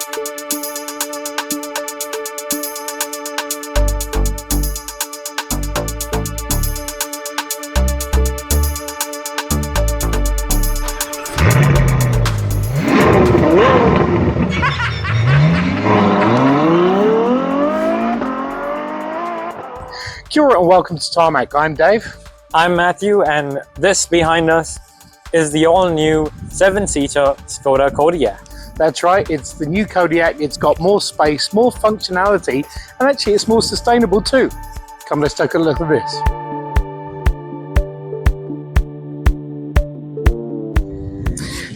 Kia ora and welcome to Tarmac. I'm Dave. I'm Matthew, and this behind us is the all-new 7-seater Skoda Kodiaq. That's right, it's the new Kodiaq. It's got more space, more functionality, and actually it's more sustainable too. Come, let's take a look at this.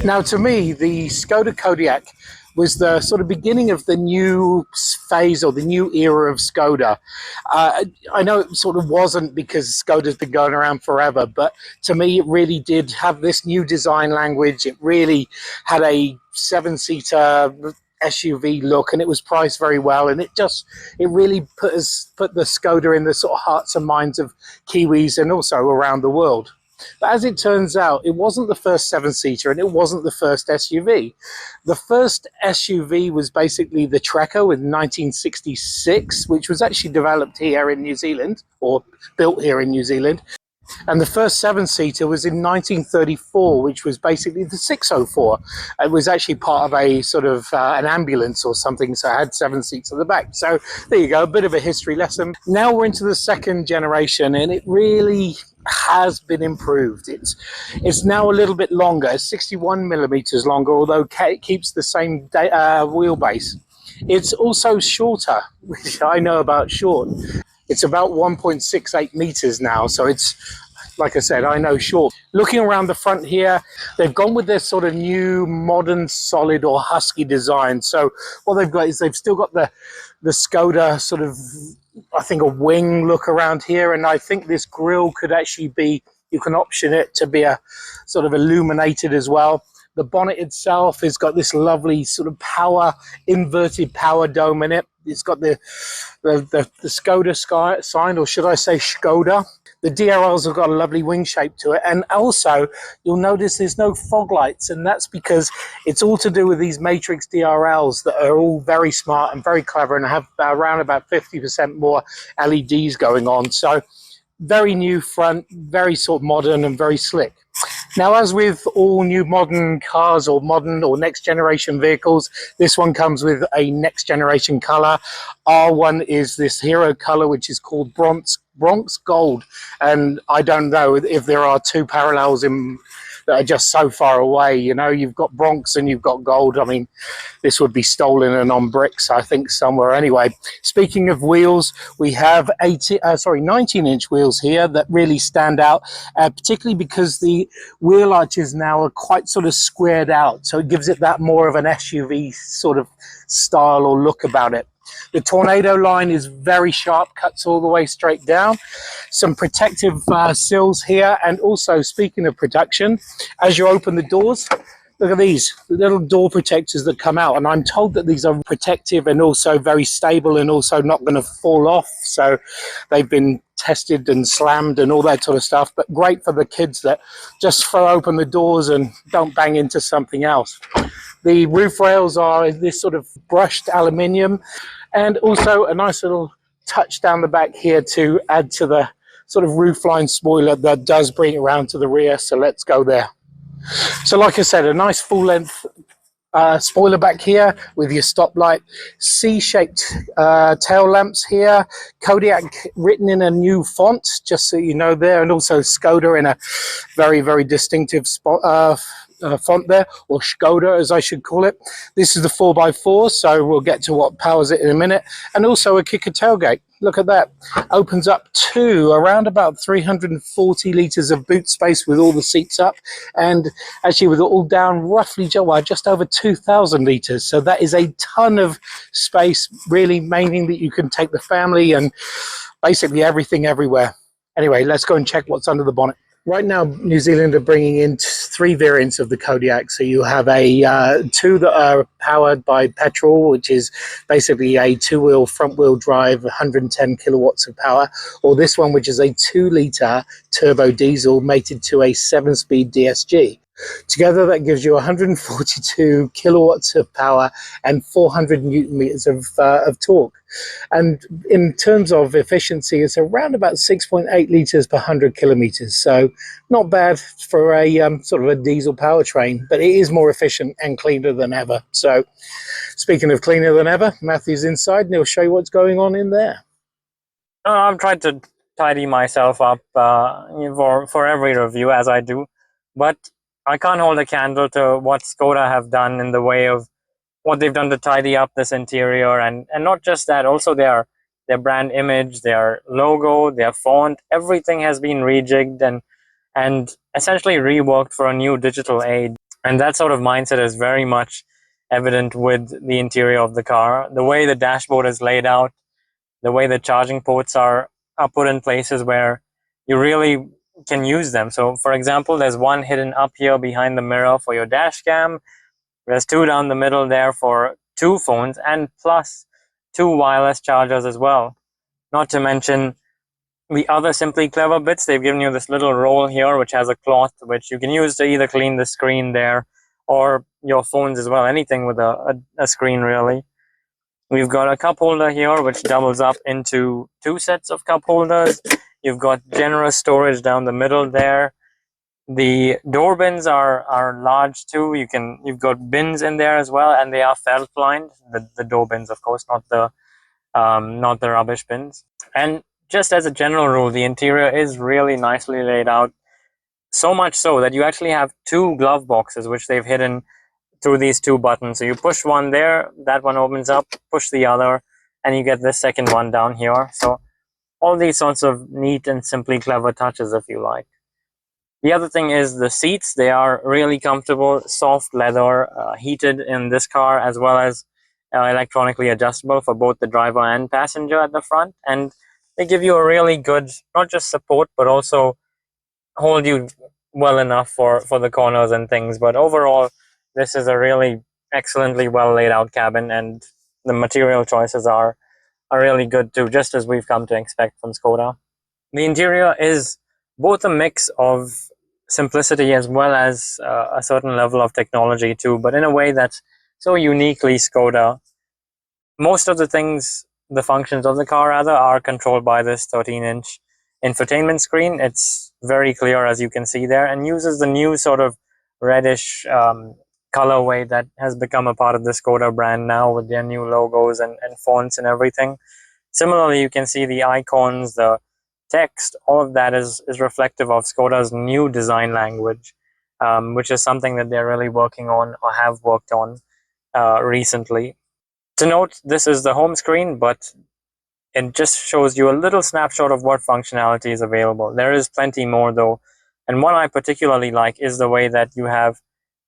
Now, to me, the Skoda Kodiaq was the sort of beginning of the new phase or the new era of Skoda. I know it sort of wasn't, because Skoda's been going around forever, but to me it really did have this new design language. It really had a 7-seater SUV look, and it was priced very well, and it really put the Skoda in the sort of hearts and minds of Kiwis and also around the world. But as it turns out, it wasn't the first 7-seater, and it wasn't the first SUV. The first SUV was basically the Trekker in 1966, which was actually developed here in New Zealand, or built here in New Zealand. And the first 7-seater was in 1934, which was basically the 604. It was actually part of a sort of an ambulance or something, so it had 7 seats at the back. So there you go, a bit of a history lesson. Now we're into the second generation, and it really has been improved. It's now a little bit longer, 61 millimeters longer, although it keeps the same wheelbase. It's also shorter, which I know about short. It's about 1.68 meters now, so it's, like I said, I know short. Looking around the front here, they've gone with this sort of new modern solid or husky design. So what they've got is they've still got the Skoda sort of, I think, a wing look around here, and I think this grille could actually be, you can option it to be a sort of illuminated as well. The bonnet itself has got this lovely sort of inverted power dome in it. It's got the Skoda sign, or should I say Skoda. The DRLs have got a lovely wing shape to it, and also you'll notice there's no fog lights, and that's because it's all to do with these matrix DRLs that are all very smart and very clever and have around about 50% more LEDs going on. So very new front, very sort of modern and very slick. Now, as with all new modern cars or modern or next generation vehicles, this one comes with a next generation color. R1 is this hero color, which is called Bronx Gold. And I don't know if there are two parallels that are just so far away. You know, you've got Bronx and you've got gold. I mean, this would be stolen and on bricks, I think, somewhere. Anyway, speaking of wheels, we have 19-inch wheels here that really stand out, particularly because the wheel arches now are quite sort of squared out. So it gives it that more of an SUV sort of style or look about it. The Tornado line is very sharp, cuts all the way straight down. Some protective sills here, and also, speaking of protection, as you open the doors, look at these little door protectors that come out, and I'm told that these are protective and also very stable and also not going to fall off. So they've been tested and slammed and all that sort of stuff, but great for the kids that just throw open the doors and don't bang into something else. The roof rails are this sort of brushed aluminium, and also a nice little touch down the back here to add to the sort of roofline spoiler that does bring it around to the rear. So let's go there. So like I said, a nice full length spoiler back here with your stoplight, C-shaped tail lamps here, Kodiaq written in a new font, just so you know there, and also Skoda in a very, very distinctive font there, or Skoda as I should call it. This is the 4x4, so we'll get to what powers it in a minute, and also a kicker tailgate. Look at that. Opens up to around about 340 litres of boot space with all the seats up, and actually with it all down roughly just over 2,000 litres. So that is a ton of space, really, meaning that you can take the family and basically everything everywhere. Anyway, let's go and check what's under the bonnet. Right now, New Zealand are bringing in 3 variants of the Kodiaq. So you have two that are powered by petrol, which is basically a 2-wheel front-wheel drive, 110 kilowatts of power, or this one, which is a 2-litre turbo diesel mated to a 7-speed DSG. Together, that gives you 142 kilowatts of power and 400 newton meters of torque. And in terms of efficiency, it's around about 6.8 litres per 100 kilometers. So not bad for a sort of a diesel powertrain, but it is more efficient and cleaner than ever. So speaking of cleaner than ever, Matthew's inside and he'll show you what's going on in there. I'm trying to tidy myself up for every review, as I do, but I can't hold a candle to what Skoda have done in the way of what they've done to tidy up this interior, and not just that, also their brand image, their logo, their font, everything has been rejigged and essentially reworked for a new digital age. And that sort of mindset is very much evident with the interior of the car. The way the dashboard is laid out, the way the charging ports are put in places where you really can use them. So for example, there's one hidden up here behind the mirror for your dash cam. There's two down the middle there for two phones, and plus two wireless chargers as well. Not to mention the other Simply Clever bits. They've given you this little roll here which has a cloth which you can use to either clean the screen there or your phones as well, anything with a screen really. We've got a cup holder here which doubles up into two sets of cup holders. You've got generous storage down the middle there. The door bins are large too. You've got bins in there as well, and they are felt lined. The door bins, of course, not the rubbish bins. And just as a general rule, the interior is really nicely laid out. So much so that you actually have two glove boxes which they've hidden through these two buttons. So you push one there, that one opens up, push the other, and you get this second one down here. So all these sorts of neat and Simply Clever touches, if you like. The other thing is the seats. They are really comfortable, soft leather, heated in this car, as well as electronically adjustable for both the driver and passenger at the front. And they give you a really good, not just support, but also hold you well enough for the corners and things. But overall, this is a really excellently well laid out cabin, and the material choices are really good too, just as we've come to expect from Skoda. The interior is both a mix of simplicity as well as a certain level of technology too, but in a way that's so uniquely Skoda. Most of the things, the functions of the car rather, are controlled by this 13-inch infotainment screen. It's very clear, as you can see there, and uses the new sort of reddish colorway that has become a part of the Skoda brand now with their new logos and fonts and everything. Similarly, you can see the icons, the text, all of that is reflective of Skoda's new design language, which is something that they're really working on or have worked on recently. To note, this is the home screen, but it just shows you a little snapshot of what functionality is available. There is plenty more though, and one I particularly like is the way that you have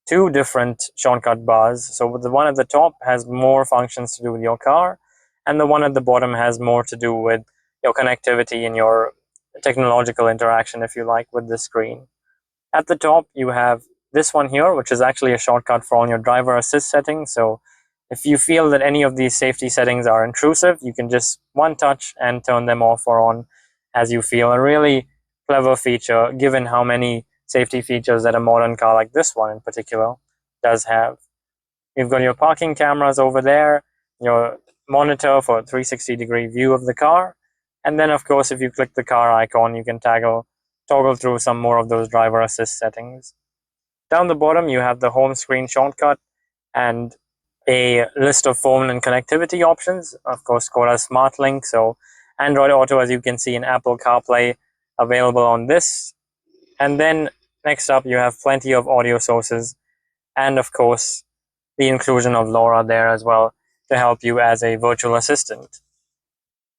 two different shortcut bars. So the one at the top has more functions to do with your car, and the one at the bottom has more to do with your connectivity and your technological interaction, if you like, with the screen. At the top, you have this one here, which is actually a shortcut for all your driver assist settings. So if you feel that any of these safety settings are intrusive, you can just one touch and turn them off or on as you feel. A really clever feature, given how many safety features that a modern car like this one in particular does have. You've got your parking cameras over there, your monitor for a 360-degree view of the car, and then of course if you click the car icon, you can toggle through some more of those driver assist settings. Down the bottom, you have the home screen shortcut and a list of phone and connectivity options. Of course, Skoda Smart Link, so Android Auto, as you can see, and Apple CarPlay available on this. And then next up, you have plenty of audio sources, and of course, the inclusion of LoRa there as well to help you as a virtual assistant.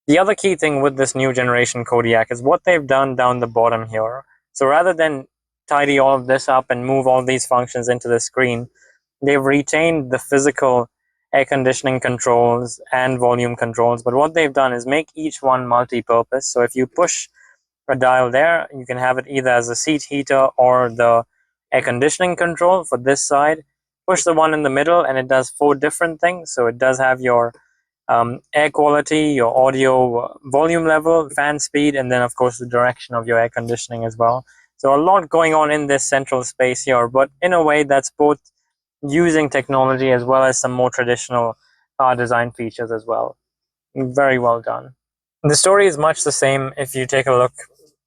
The other key thing with this new generation Kodiaq is what they've done down the bottom here. So rather than tidy all of this up and move all these functions into the screen, they've retained the physical air conditioning controls and volume controls, but what they've done is make each one multi-purpose. So if you push a dial there, you can have it either as a seat heater or the air conditioning control for this side. Push the one in the middle and it does 4 different things. So it does have your air quality, your audio volume level, fan speed, and then of course the direction of your air conditioning as well. So a lot going on in this central space here, but in a way that's both using technology as well as some more traditional car design features as well. Very well done. The story is much the same if you take a look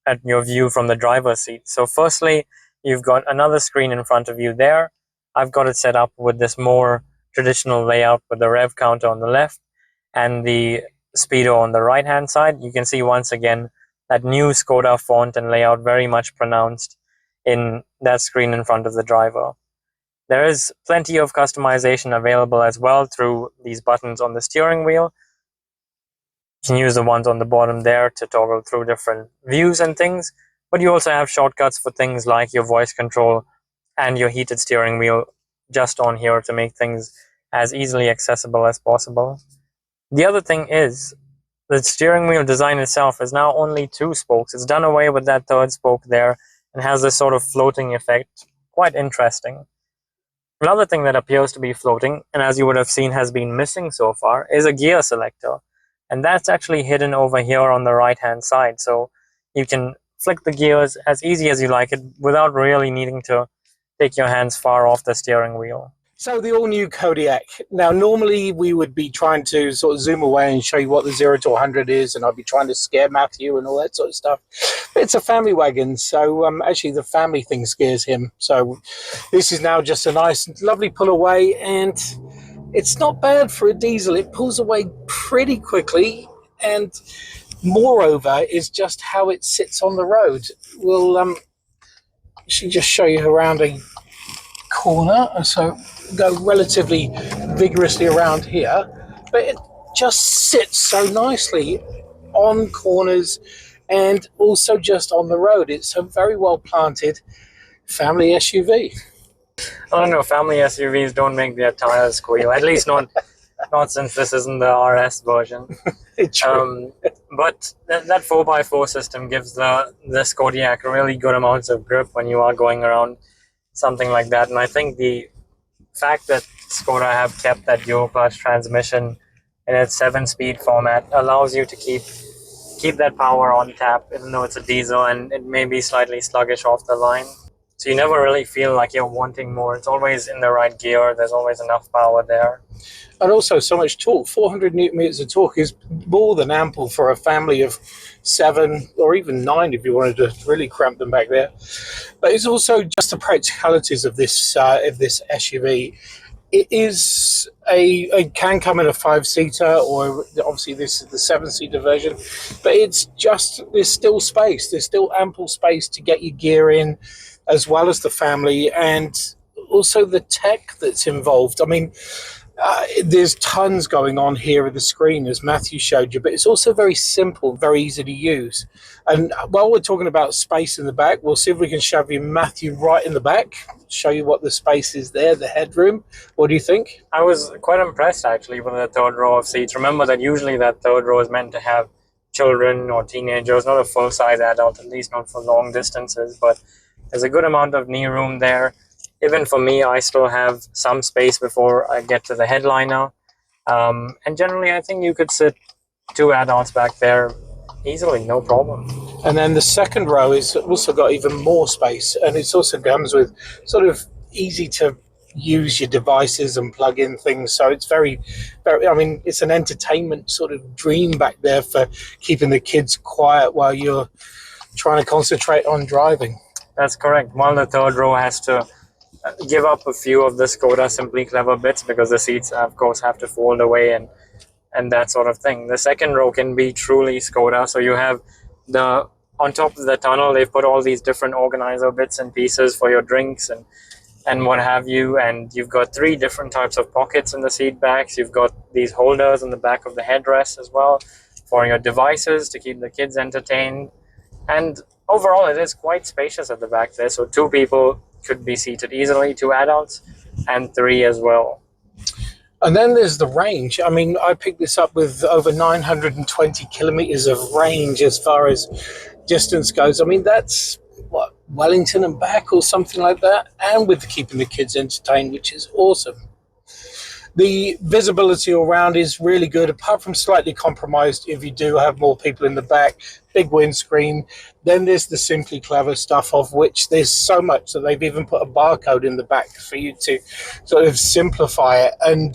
at your view from the driver's seat. So firstly, you've got another screen in front of you there. I've got it set up with this more traditional layout with the rev counter on the left and the speedo on the right hand side. You can see once again that new Skoda font and layout very much pronounced in that screen in front of the driver. There is plenty of customization available as well through these buttons on the steering wheel. You can use the ones on the bottom there to toggle through different views and things, but you also have shortcuts for things like your voice control and your heated steering wheel just on here to make things as easily accessible as possible. The other thing is the steering wheel design itself is now only 2 spokes. It's done away with that third spoke there and has this sort of floating effect. Quite interesting. Another thing that appears to be floating, and as you would have seen has been missing so far, is a gear selector. And that's actually hidden over here on the right hand side. So you can flick the gears as easy as you like it without really needing to take your hands far off the steering wheel. So the all-new Kodiaq. Now, normally we would be trying to sort of zoom away and show you what the 0 to 100 is, and I'd be trying to scare Matthew and all that sort of stuff. But it's a family wagon, so actually the family thing scares him. So this is now just a nice, lovely pull away, and it's not bad for a diesel. It pulls away pretty quickly, and moreover is just how it sits on the road. We'll actually just show you around a corner, so go relatively vigorously around here, but it just sits so nicely on corners and also just on the road. It's a very well planted family SUV. I don't know, family SUVs don't make their tires squeal, at least not since this isn't the RS version. But that 4x4 system gives the Kodiaq really good amounts of grip when you are going around something like that. And I think the fact that Skoda have kept that dual clutch transmission in its 7-speed format allows you to keep that power on tap, even though it's a diesel and it may be slightly sluggish off the line. So you never really feel like you're wanting more. It's always in the right gear. There's always enough power there. And also so much torque. 400 newton meters of torque is more than ample for a family of 7 or even 9 if you wanted to really cramp them back there. But it's also just the practicalities of this SUV. It is it can come in a 5-seater, or obviously this is the 7-seater version, but it's just, there's still space. There's still ample space to get your gear in, as well as the family, and also the tech that's involved. I mean, there's tons going on here at the screen, as Matthew showed you, but it's also very simple, very easy to use. And while we're talking about space in the back, we'll see if we can shove you Matthew right in the back, show you what the space is there, the headroom. What do you think? I was quite impressed actually with the third row of seats. Remember that usually that third row is meant to have children or teenagers, not a full-size adult, at least not for long distances, but there's a good amount of knee room there. Even for me, I still have some space before I get to the headliner. And generally, I think you could sit 2 adults back there easily, no problem. And then the second row is also got even more space, and it also comes with sort of easy to use your devices and plug in things. So it's very, very, I mean, it's an entertainment sort of dream back there for keeping the kids quiet while you're trying to concentrate on driving. That's correct. While the third row has to give up a few of the Skoda Simply Clever bits because the seats, of course, have to fold away and that sort of thing. The second row can be truly Skoda. So you have on top of the tunnel, they've put all these different organizer bits and pieces for your drinks and what have you. And you've got 3 different types of pockets in the seat backs. You've got these holders in the back of the headrest as well for your devices to keep the kids entertained. And overall, it is quite spacious at the back there. So 2 people could be seated easily, 2 adults and 3 as well. And then there's the range. I mean, I picked this up with over 920 kilometers of range as far as distance goes. I mean, that's what, Wellington and back or something like that, and with keeping the kids entertained, which is awesome. The visibility all around is really good, apart from slightly compromised if you do have more people in the back. Big windscreen. Then there's the Simply Clever stuff, of which there's so much that they've even put a barcode in the back for you to sort of simplify it. And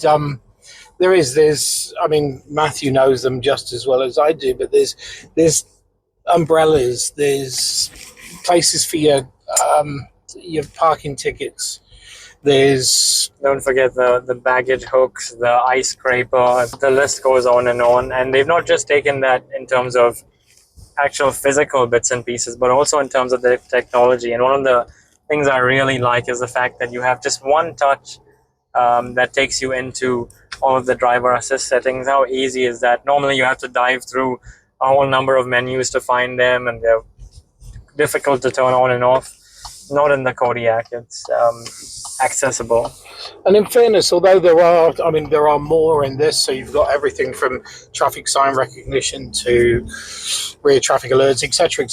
there's I mean, Matthew knows them just as well as I do, but there's umbrellas, there's places for your parking tickets. Don't forget the baggage hooks, the ice scraper, the list goes on. And they've not just taken that in terms of actual physical bits and pieces, but also in terms of the technology. And one of the things I really like is the fact that you have just one touch that takes you into all of the driver assist settings. How easy is that? Normally you have to dive through a whole number of menus to find them, and they're difficult to turn on and off. Not in the Kodiaq. It's accessible. And in fairness, although there are more in this, so you've got everything from traffic sign recognition to rear traffic alerts, etc.,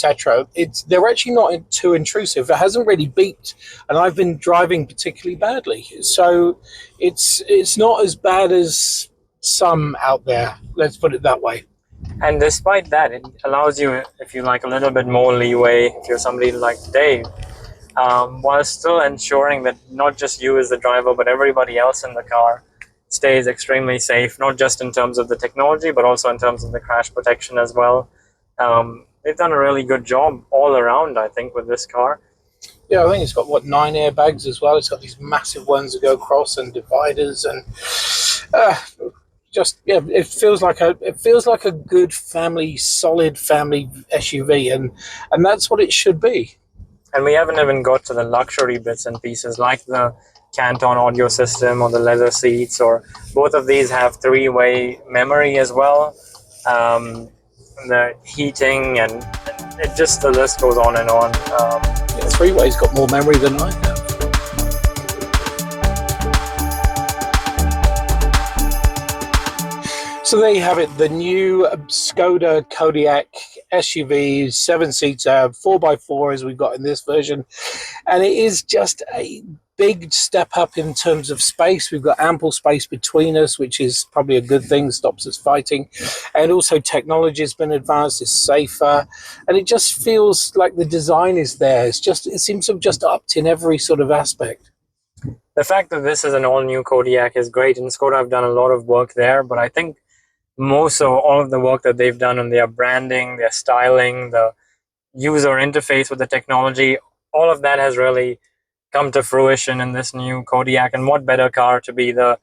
they're actually not too intrusive. It hasn't really beeped, and I've been driving particularly badly, so it's not as bad as some out there. Let's put it that way. And despite that, it allows you, if you like, a little bit more leeway if you're somebody like Dave, while still ensuring that not just you as the driver, but everybody else in the car stays extremely safe, not just in terms of the technology, but also in terms of the crash protection as well. They've done a really good job all around, I think, with this car. Yeah, I think it's got 9 airbags as well. It's got these massive ones that go across, and dividers, and it feels like a good solid family SUV, and that's what it should be. And we haven't even got to the luxury bits and pieces like the Canton audio system or the leather seats, or both of these have 3-way memory as well. The heating, and it just, the list goes on and on. 3-way's got more memory than I have. So there you have it, the new Skoda Kodiaq SUV, 7-seater, 4x4 as we've got in this version. And it is just a big step up in terms of space. We've got ample space between us, which is probably a good thing, stops us fighting. And also technology has been advanced, it's safer. And it just feels like the design is there. It seems to have just upped in every sort of aspect. The fact that this is an all-new Kodiaq is great, and Skoda have done a lot of work there, but I think more so all of the work that they've done on their branding, their styling, the user interface with the technology, all of that has really come to fruition in this new Kodiaq. And what better car to be the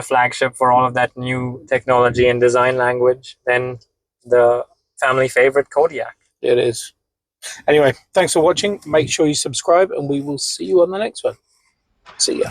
flagship for all of that new technology and design language than the family favorite Kodiaq. It is. Anyway, thanks for watching. Make sure you subscribe, and we will see you on the next one. See ya.